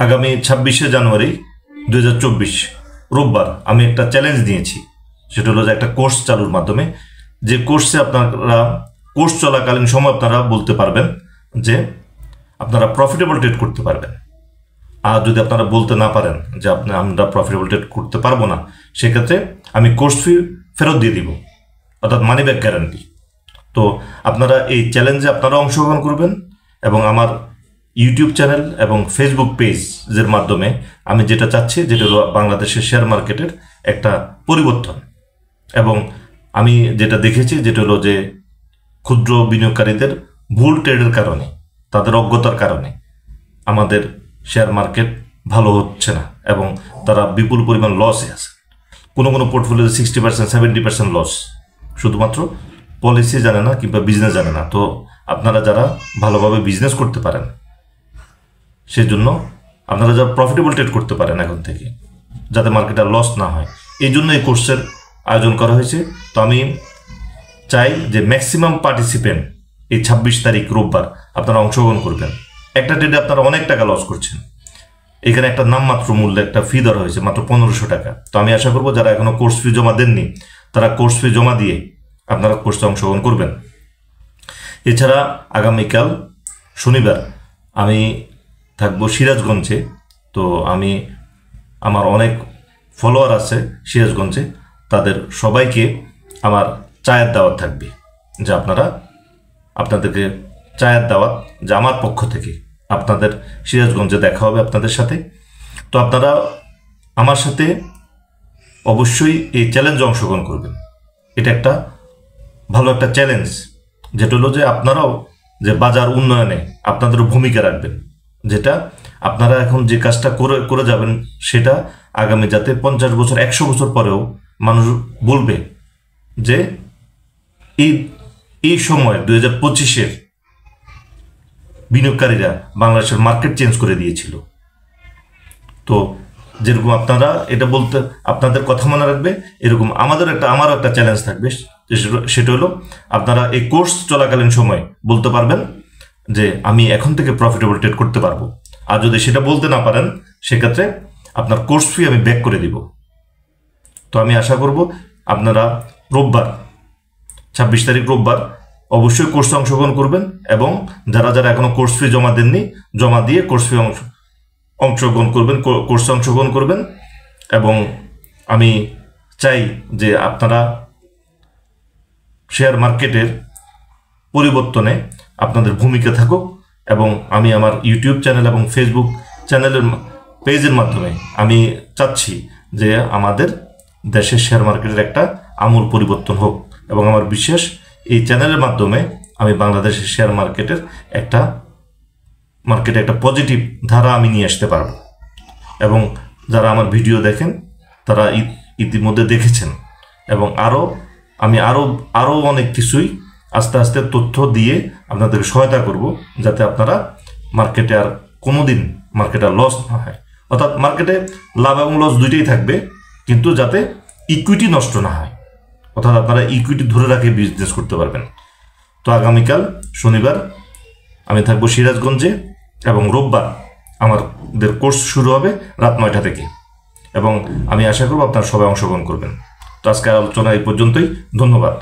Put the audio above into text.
আগামী 26শে জানুয়ারি 2024 রোববার আমি একটা চ্যালেঞ্জ নিয়েছি। সেটা হলো যে একটা কোর্স চালুর মাধ্যমে, যে কোর্সে আপনারা কোর্স চলাকালীন সময় আপনারা বলতে পারবেন যে আপনারা প্রফিটেবল ট্রেড করতে পারবেন। আর যদি আপনারা বলতে না পারেন যে আমরা প্রফিটেবল ট্রেড করতে পারবো না, সেক্ষেত্রে আমি কোর্স ফি ফেরত দিয়ে দিব, অর্থাৎ মানি ব্যাক গ্যারান্টি। তো আপনারা এই চ্যালেঞ্জে আপনারা অংশগ্রহণ করবেন এবং আমার ইউটিউব চ্যানেল এবং ফেসবুক পেজের মাধ্যমে আমি যেটা চাচ্ছি, যেটা হলো বাংলাদেশের শেয়ার মার্কেটের একটা পরিবর্তন। এবং আমি যেটা দেখেছি, যেটা হলো যে ক্ষুদ্র বিনিয়োগকারীদের ভুল ট্রেডের কারণে, তাদের অজ্ঞতার কারণে আমাদের শেয়ার মার্কেট ভালো হচ্ছে না এবং তারা বিপুল পরিমাণ লসে আছে। কোনো পোর্টফোলিওতে 60%, 70% লস, শুধুমাত্র পলিসি জানে না কিংবা বিজনেস জানে না। তো আপনারা যারা ভালোভাবে বিজনেস করতে পারেন, সেজন্য আপনারা যারা প্রফিটেবল ট্রেড করতে পারেন এখন থেকে, যাতে মার্কেটে লস না হয়, এই জন্য এই কোর্সের আয়োজন করা হয়েছে। তো আমি চাই যে ম্যাক্সিমাম পার্টিসিপেন্ট এই 26 তারিখ রোববার আপনারা অংশগ্রহণ করবেন। একটা ট্রেডে আপনারা অনেক টাকা লস করছেন। এখানে একটা নামমাত্র মূল্যে একটা ফি ধরা হয়েছে, মাত্র 1500 টাকা। তো আমি আশা করবো যারা এখনো কোর্স ফি জমা দেননি, তারা কোর্স ফি জমা দিয়ে আপনারা কোর্সে অংশগ্রহণ করবেন। এছাড়া আগামীকাল শনিবার আমি থাকবো সিরাজগঞ্জে। তো আমার অনেক ফলোয়ার আছে সিরাজগঞ্জে, তাদের সবাইকে আমার চায়ের দাওয়াত থাকবে, যে আপনাদেরকে চায়ের দাওয়াত, যে আমার পক্ষ থেকে আপনাদের সিরাজগঞ্জে দেখা হবে আপনাদের সাথে। তো আপনারা আমার সাথে অবশ্যই এই চ্যালেঞ্জে অংশগ্রহণ করবেন। এটা একটা ভালো একটা চ্যালেঞ্জ, যেটা হলো যে আপনারাও যে বাজার উন্নয়নে আপনাদেরও ভূমিকা রাখবেন, যেটা আপনারা এখন যে কাজটা করে যাবেন, সেটা আগামী যাতে 50 বছর 100 বছর পরেও মানুষ বলবে যে এই সময় 2025-এর বিনিয়োগকারীরা বাংলাদেশের মার্কেট চেঞ্জ করে দিয়েছিল। তো যেরকম আপনারা এটা বলতে আপনাদের কথা মনে রাখবে, এরকম আমারও একটা চ্যালেঞ্জ থাকবে। সেটা হলো আপনারা এই কোর্স চলাকালীন সময় বলতে পারবেন যে আমি এখন থেকে প্রফিটেবল ট্রেড করতে পারবো। আর যদি সেটা বলতে না পারেন, সেক্ষেত্রে আপনার কোর্স ফি আমি ব্যাক করে দিব। তো আমি আশা করব আপনারা রোববার 26 তারিখ রোববার অবশ্যই কোর্সে অংশগ্রহণ করবেন এবং যারা এখনো কোর্স ফি জমা দেননি, জমা দিয়ে কোর্স ফি কোর্সে অংশগ্রহণ করবেন। এবং আমি চাই যে আপনারা শেয়ার মার্কেটের পরিবর্তনে আপনাদের ভূমিকা থাকুক। এবং আমি আমার ইউটিউব চ্যানেল এবং ফেসবুক চ্যানেলের পেজের মাধ্যমে আমি চাচ্ছি যে আমাদের দেশের শেয়ার মার্কেটের একটা আমূল পরিবর্তন হোক। এবং আমার বিশ্বাস এই চ্যানেলের মাধ্যমে আমি বাংলাদেশের শেয়ার মার্কেটে একটা পজিটিভ ধারা আমি নিয়ে আসতে পারব। এবং যারা আমার ভিডিও দেখেন, তারা ইতিমধ্যে দেখেছেন। এবং আমি আরও অনেক কিছুই আস্তে আস্তে তথ্য দিয়ে আপনাদেরকে সহায়তা করব, যাতে আপনারা মার্কেটে আর কোনোদিন মার্কেটে লস না হয়। অর্থাৎ মার্কেটে লাভ এবং লস দুইটাই থাকবে, কিন্তু যাতে ইকুইটি নষ্ট না হয়, অর্থাৎ আপনারা ইকুইটি ধরে রাখে বিজনেস করতে পারবেন। তো আগামীকাল শনিবার আমি থাকবো সিরাজগঞ্জে এবং রোববার আমাদের কোর্স শুরু হবে রাত 9টা থেকে। এবং আমি আশা করব আপনারা সবাই অংশগ্রহণ করবেন। তো আজকের আলোচনা এই পর্যন্তই। ধন্যবাদ।